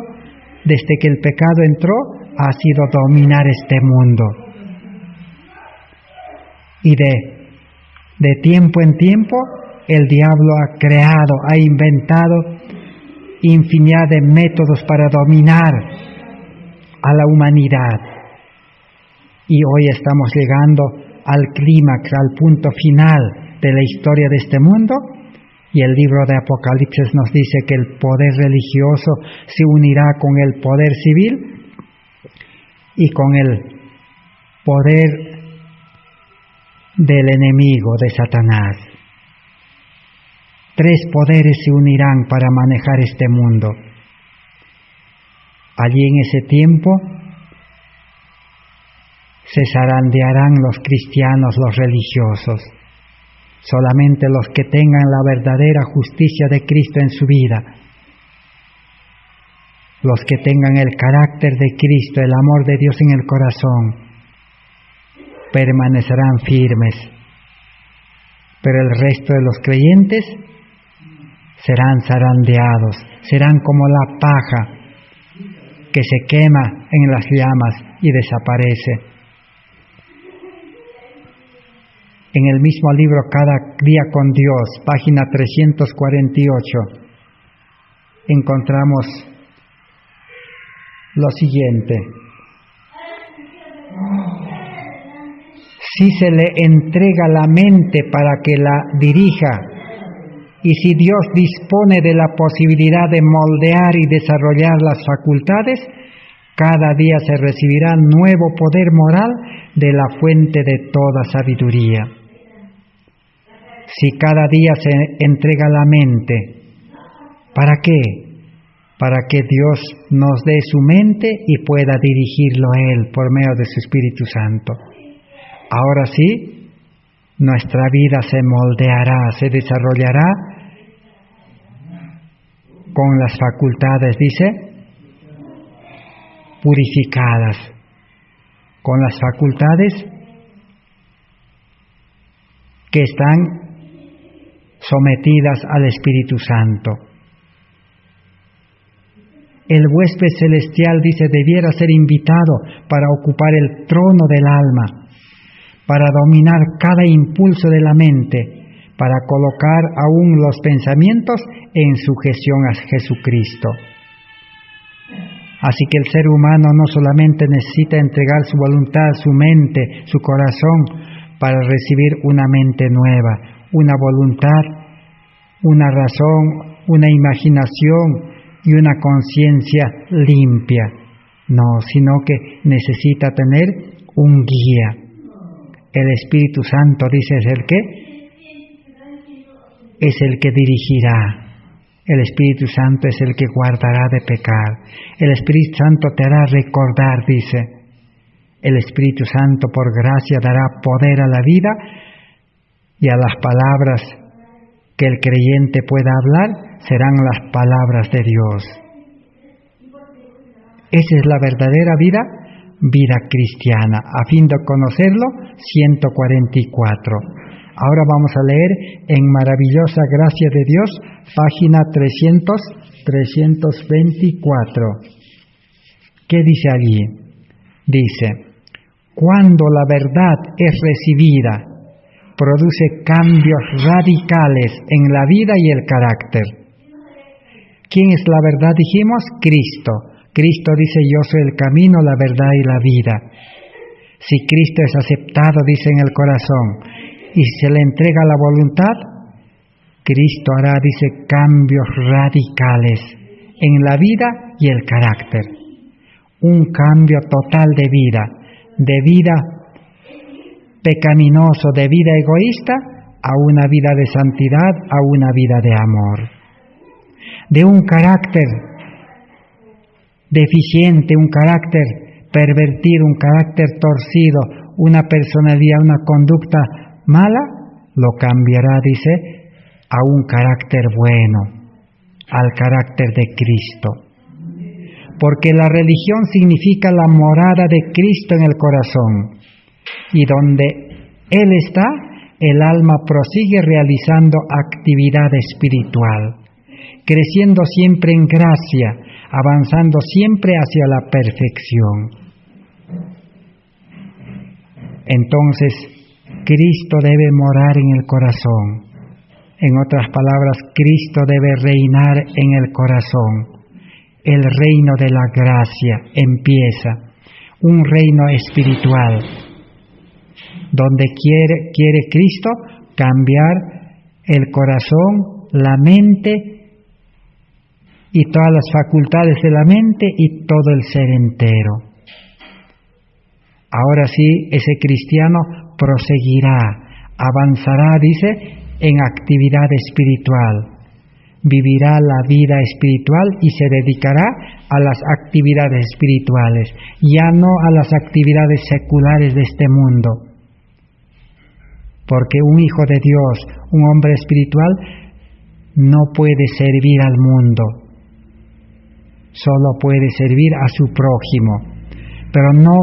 desde que el pecado entró, ha sido dominar este mundo. Y de tiempo en tiempo, el diablo ha creado, ha inventado infinidad de métodos para dominar a la humanidad. Y hoy estamos llegando al clímax, al punto final de la historia de este mundo, y el libro de Apocalipsis nos dice que el poder religioso se unirá con el poder civil y con el poder del enemigo, de Satanás. 3 poderes se unirán para manejar este mundo. Allí en ese tiempo se zarandearán los cristianos, los religiosos. Solamente los que tengan la verdadera justicia de Cristo en su vida, los que tengan el carácter de Cristo, el amor de Dios en el corazón, permanecerán firmes. Pero el resto de los creyentes serán zarandeados, serán como la paja que se quema en las llamas y desaparece. En el mismo libro Cada día con Dios, página 348, encontramos lo siguiente: si se le entrega la mente para que la dirija, y si Dios dispone de la posibilidad de moldear y desarrollar las facultades, cada día se recibirá nuevo poder moral de la fuente de toda sabiduría. Si cada día se entrega la mente, ¿para qué? Para que Dios nos dé su mente y pueda dirigirlo a Él por medio de su Espíritu Santo. Ahora sí, nuestra vida se moldeará, se desarrollará con las facultades, dice, purificadas, con las facultades que están sometidas al Espíritu Santo. El huésped celestial, dice, debiera ser invitado para ocupar el trono del alma, para dominar cada impulso de la mente, para colocar aún los pensamientos en sujeción a Jesucristo. Así que el ser humano no solamente necesita entregar su voluntad, su mente, su corazón, para recibir una mente nueva, una voluntad, una razón, una imaginación y una conciencia limpia. No, sino que necesita tener un guía. El Espíritu Santo, dice, es el que dirigirá. El Espíritu Santo es el que guardará de pecar. El Espíritu Santo te hará recordar, dice. El Espíritu Santo por gracia dará poder a la vida y a las palabras que el creyente pueda hablar serán las palabras de Dios. Esa es la verdadera vida cristiana. A fin de conocerlo, 144. Ahora vamos a leer en maravillosa gracia de Dios, página 324. ¿Qué dice allí? Dice: cuando la verdad es recibida, produce cambios radicales en la vida y el carácter. ¿Quién es la verdad? Dijimos, Cristo. Cristo dice: yo soy el camino, la verdad y la vida. Si Cristo es aceptado, dice, en el corazón, y se le entrega la voluntad, Cristo hará, dice, cambios radicales en la vida y el carácter. Un cambio total de vida pecaminoso, de vida egoísta, a una vida de santidad, a una vida de amor. De un carácter deficiente, un carácter pervertido, un carácter torcido, una personalidad, una conducta mala, lo cambiará, dice, a un carácter bueno, al carácter de Cristo. Porque la religión significa la morada de Cristo en el corazón, y donde Él está, el alma prosigue realizando actividad espiritual, creciendo siempre en gracia, avanzando siempre hacia la perfección. Entonces, Cristo debe morar en el corazón. En otras palabras, Cristo debe reinar en el corazón. El reino de la gracia empieza, un reino espiritual, donde quiere Cristo cambiar el corazón, la mente y todas las facultades de la mente y todo el ser entero. Ahora sí, ese cristiano proseguirá, avanzará, dice, en actividad espiritual. Vivirá la vida espiritual y se dedicará a las actividades espirituales, ya no a las actividades seculares de este mundo. Porque un hijo de Dios, un hombre espiritual, no puede servir al mundo, solo puede servir a su prójimo, pero no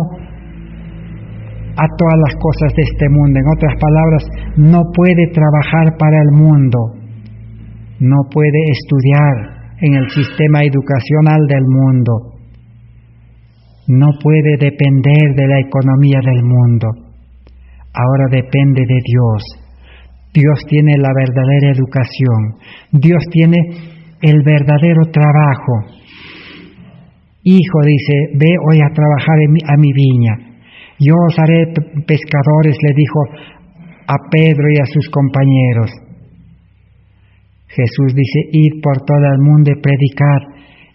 a todas las cosas de este mundo. En otras palabras, no puede trabajar para el mundo, no puede estudiar en el sistema educacional del mundo, no puede depender de la economía del mundo. Ahora depende de Dios. Dios tiene la verdadera educación, Dios tiene el verdadero trabajo. Hijo, dice, ve hoy a trabajar a mi viña. Yo os haré pescadores, le dijo a Pedro y a sus compañeros. Jesús dice, id por todo el mundo y predicad,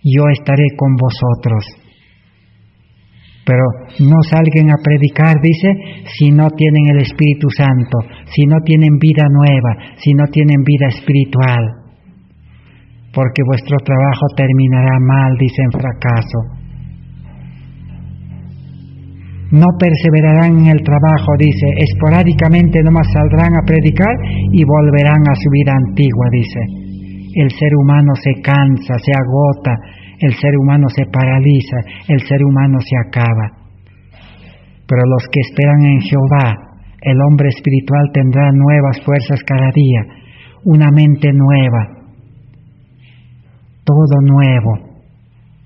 yo estaré con vosotros. Pero no salgan a predicar, dice, si no tienen el Espíritu Santo, si no tienen vida nueva, si no tienen vida espiritual. Porque vuestro trabajo terminará mal, dice, en fracaso. No perseverarán en el trabajo, dice, esporádicamente nomás saldrán a predicar y volverán a su vida antigua, dice. El ser humano se cansa, se agota, el ser humano se paraliza, el ser humano se acaba. Pero los que esperan en Jehová, el hombre espiritual tendrá nuevas fuerzas cada día, una mente nueva, todo nuevo,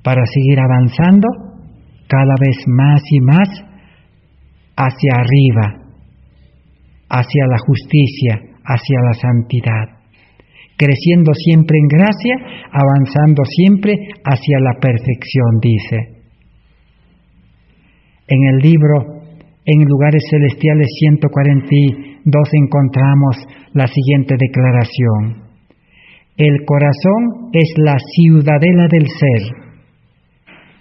para seguir avanzando cada vez más y más hacia arriba, hacia la justicia, hacia la santidad, creciendo siempre en gracia, avanzando siempre hacia la perfección, dice. En el libro En Lugares Celestiales 142 encontramos la siguiente declaración. El corazón es la ciudadela del ser.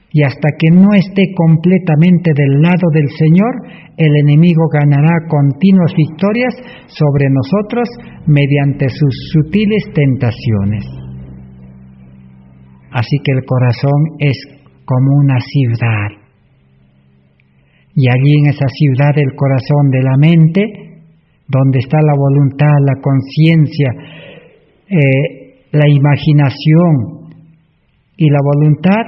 Y hasta que no esté completamente del lado del Señor, el enemigo ganará continuas victorias sobre nosotros mediante sus sutiles tentaciones. Así que el corazón es como una ciudad. Y allí en esa ciudad del corazón, de la mente, donde está la voluntad, la conciencia, la imaginación y la voluntad,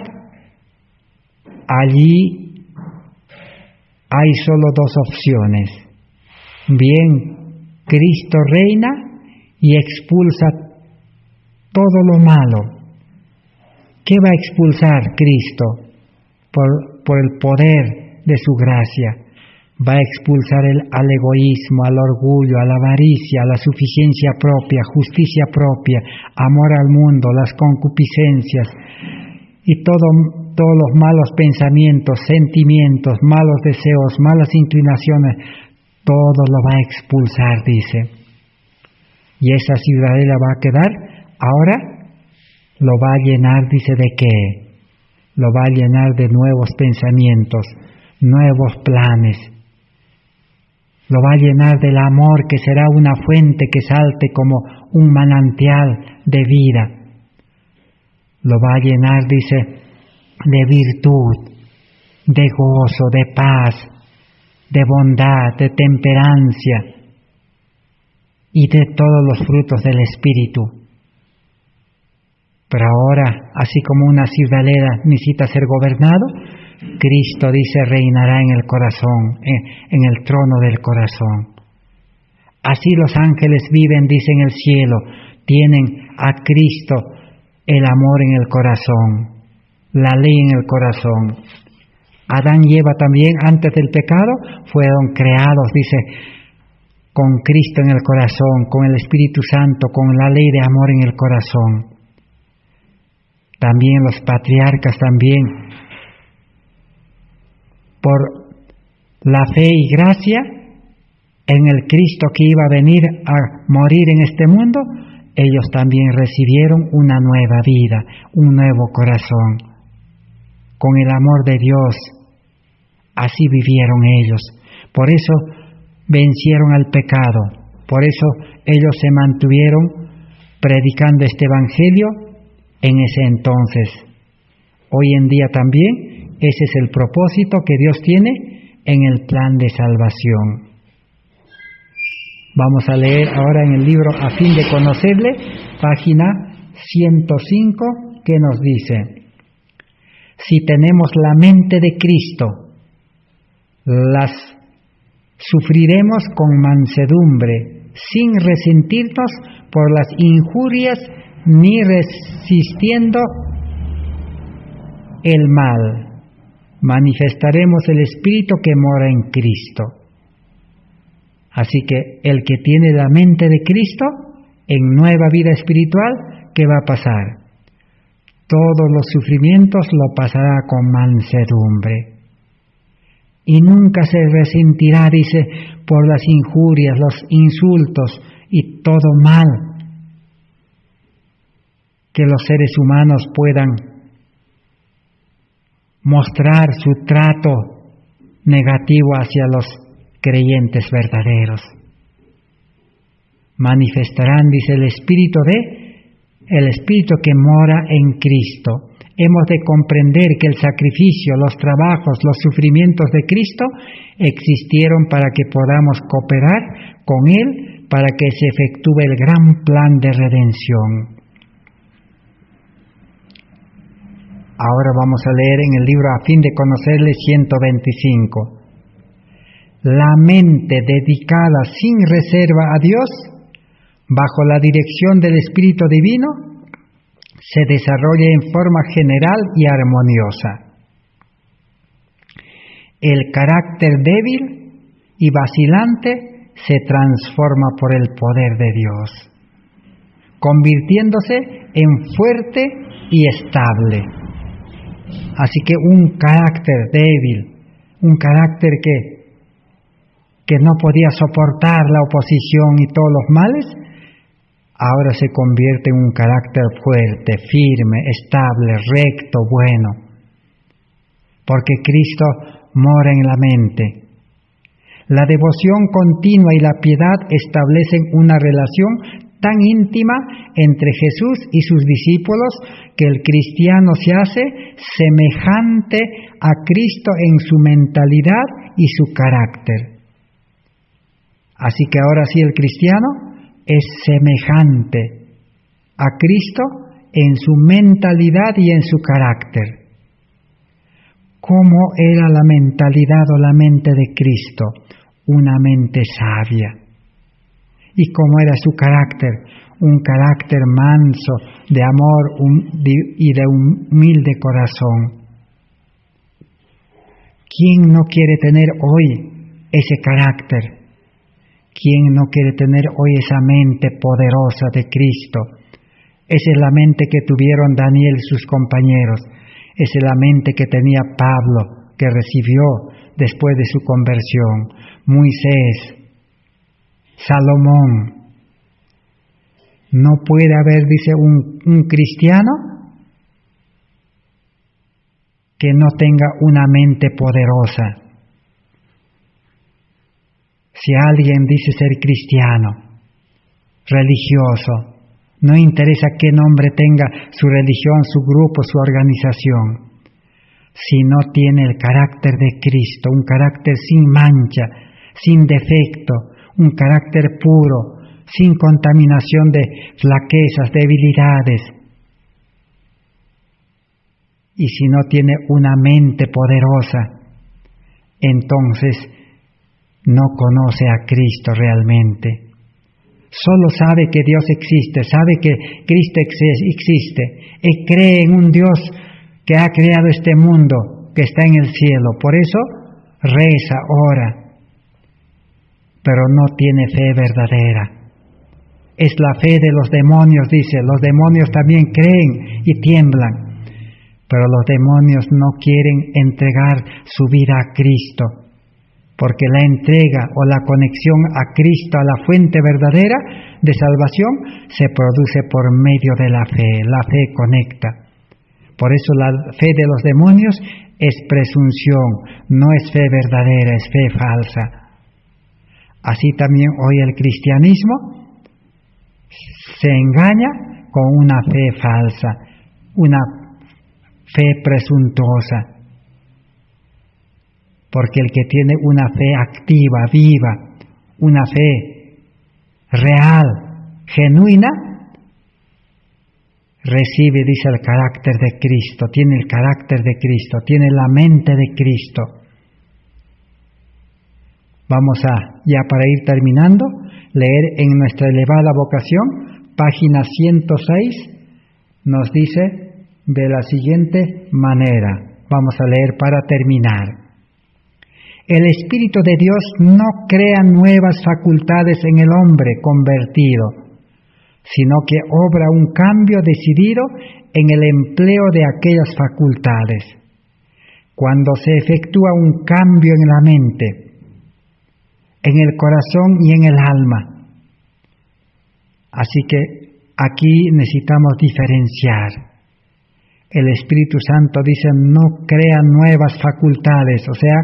allí hay solo dos opciones. Bien, Cristo reina y expulsa todo lo malo. ¿Qué va a expulsar Cristo? Por el poder de su gracia. Va a expulsar al egoísmo, al orgullo, a la avaricia, a la suficiencia propia, justicia propia, amor al mundo, las concupiscencias y todos los malos pensamientos, sentimientos, malos deseos, malas inclinaciones, todo lo va a expulsar, dice. Y esa ciudadela va a quedar, ahora lo va a llenar, dice, ¿de qué? Lo va a llenar de nuevos pensamientos, nuevos planes. Lo va a llenar del amor, que será una fuente que salte como un manantial de vida. Lo va a llenar, dice, de virtud, de gozo, de paz, de bondad, de temperancia y de todos los frutos del Espíritu. Pero ahora, así como una ciudadela necesita ser gobernado, Cristo, dice, reinará en el corazón, en el trono del corazón. Así los ángeles viven, dice, en el cielo, tienen a Cristo el amor en el corazón, la ley en el corazón. Adán y Eva también, antes del pecado, fueron creados, dice, con Cristo en el corazón, con el Espíritu Santo, con la ley de amor en el corazón. También los patriarcas también, por la fe y gracia en el Cristo que iba a venir a morir en este mundo, ellos también recibieron una nueva vida, un nuevo corazón. Con el amor de Dios, así vivieron ellos. Por eso vencieron al pecado. Por eso ellos se mantuvieron predicando este evangelio en ese entonces. Hoy en día también ese es el propósito que Dios tiene en el plan de salvación. Vamos a leer ahora en el libro A fin de conocerle, página 105, que nos dice: si tenemos la mente de Cristo, las sufriremos con mansedumbre, sin resentirnos por las injurias ni resistiendo el mal. Manifestaremos el Espíritu que mora en Cristo. Así que el que tiene la mente de Cristo, en nueva vida espiritual, ¿qué va a pasar? Todos los sufrimientos lo pasará con mansedumbre. Y nunca se resentirá, dice, por las injurias, los insultos y todo mal que los seres humanos puedan mostrar su trato negativo hacia los creyentes verdaderos. Manifestarán, dice, el Espíritu que mora en Cristo. Hemos de comprender que el sacrificio, los trabajos, los sufrimientos de Cristo existieron para que podamos cooperar con Él, para que se efectúe el gran plan de redención. Ahora vamos a leer en el libro A fin de conocerle 125. La mente dedicada sin reserva a Dios, bajo la dirección del Espíritu Divino, se desarrolla en forma general y armoniosa. El carácter débil y vacilante se transforma por el poder de Dios, convirtiéndose en fuerte y estable. Así que un carácter débil, un carácter que no podía soportar la oposición y todos los males, ahora se convierte en un carácter fuerte, firme, estable, recto, bueno. Porque Cristo mora en la mente. La devoción continua y la piedad establecen una relación tan íntima entre Jesús y sus discípulos que el cristiano se hace semejante a Cristo en su mentalidad y su carácter. Así que ahora sí el cristiano es semejante a Cristo en su mentalidad y en su carácter. ¿Cómo era la mentalidad o la mente de Cristo? Una mente sabia. ¿Y cómo era su carácter? Un carácter manso, de amor y de humilde corazón. ¿Quién no quiere tener hoy ese carácter? ¿Quién no quiere tener hoy esa mente poderosa de Cristo? Esa es la mente que tuvieron Daniel y sus compañeros. Esa es la mente que tenía Pablo, que recibió después de su conversión. Moisés, Salomón. No puede haber, dice, un cristiano que no tenga una mente poderosa. Si alguien dice ser cristiano, religioso, no interesa qué nombre tenga su religión, su grupo, su organización, si no tiene el carácter de Cristo, un carácter sin mancha, sin defecto, un carácter puro, sin contaminación de flaquezas, debilidades, y si no tiene una mente poderosa, entonces no conoce a Cristo realmente. Solo sabe que Dios existe, sabe que Cristo existe, y cree en un Dios que ha creado este mundo, que está en el cielo. Por eso reza, ora. pero no tiene fe verdadera. Es la fe de los demonios, dice. Los demonios también creen y tiemblan. Pero los demonios no quieren entregar su vida a Cristo, porque la entrega o la conexión a Cristo, a la fuente verdadera de salvación, se produce por medio de la fe. La fe conecta. Por eso la fe de los demonios es presunción, no es fe verdadera, es fe falsa. Así también hoy el cristianismo se engaña con una fe falsa, una fe presuntuosa. Porque el que tiene una fe activa, viva, una fe real, genuina, recibe, dice, el carácter de Cristo, tiene el carácter de Cristo, tiene la mente de Cristo. Vamos a, ya para ir terminando, leer en nuestra elevada vocación, página 106, nos dice de la siguiente manera. Vamos a leer para terminar. El Espíritu de Dios no crea nuevas facultades en el hombre convertido, sino que obra un cambio decidido en el empleo de aquellas facultades. Cuando se efectúa un cambio en la mente, en el corazón y en el alma. Así que aquí necesitamos diferenciar. El Espíritu Santo dice, no crea nuevas facultades, o sea,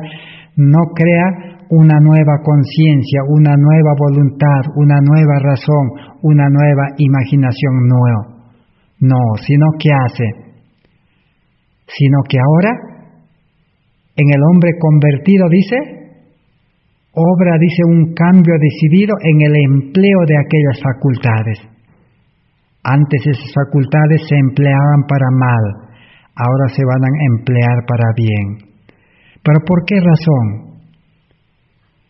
no crea una nueva conciencia, una nueva voluntad, una nueva razón, una nueva imaginación nueva. No, sino que hace, sino que ahora, en el hombre convertido, dice, obra, dice, un cambio decidido en el empleo de aquellas facultades. Antes esas facultades se empleaban para mal, ahora se van a emplear para bien. ¿Pero por qué razón?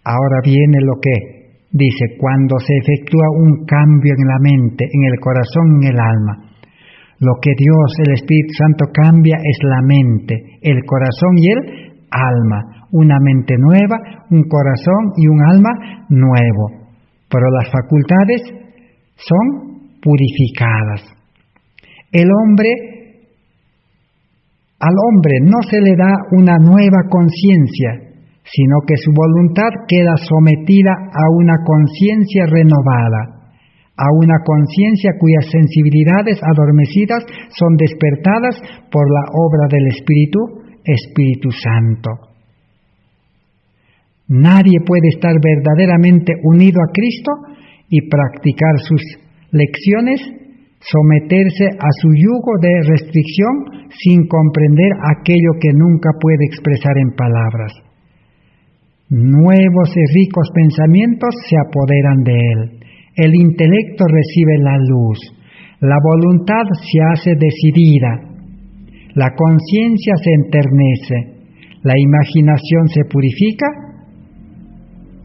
Ahora viene lo que dice, cuando se efectúa un cambio en la mente, en el corazón, en el alma. Lo que Dios, el Espíritu Santo, cambia es la mente, el corazón y el alma. Una mente nueva, un corazón y un alma nuevo. Pero las facultades son purificadas. Al hombre no se le da una nueva conciencia, sino que su voluntad queda sometida a una conciencia renovada, a una conciencia cuyas sensibilidades adormecidas son despertadas por la obra del Espíritu Santo. Nadie puede estar verdaderamente unido a Cristo y practicar sus lecciones, someterse a su yugo de restricción sin comprender aquello que nunca puede expresar en palabras. Nuevos y ricos pensamientos se apoderan de él. El intelecto recibe la luz. La voluntad se hace decidida. La conciencia se enternece. La imaginación se purifica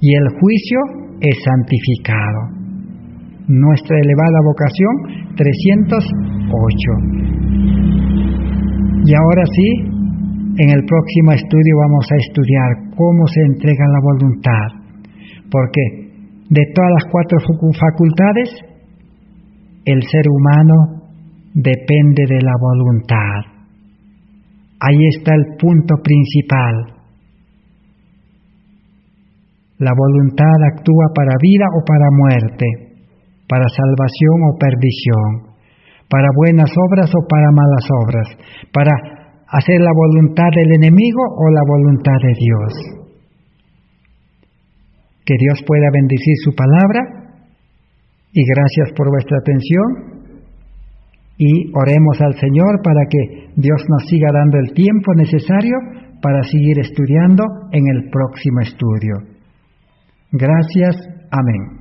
y el juicio es santificado. Nuestra elevada vocación 308. Y ahora sí, en el próximo estudio vamos a estudiar cómo se entrega la voluntad, porque de todas las 4 facultades, el ser humano depende de la voluntad. Ahí está el punto principal. La voluntad actúa para vida o para muerte, para salvación o perdición, para buenas obras o para malas obras, para hacer la voluntad del enemigo o la voluntad de Dios. Que Dios pueda bendecir su palabra y gracias por vuestra atención y oremos al Señor para que Dios nos siga dando el tiempo necesario para seguir estudiando en el próximo estudio. Gracias. Amén.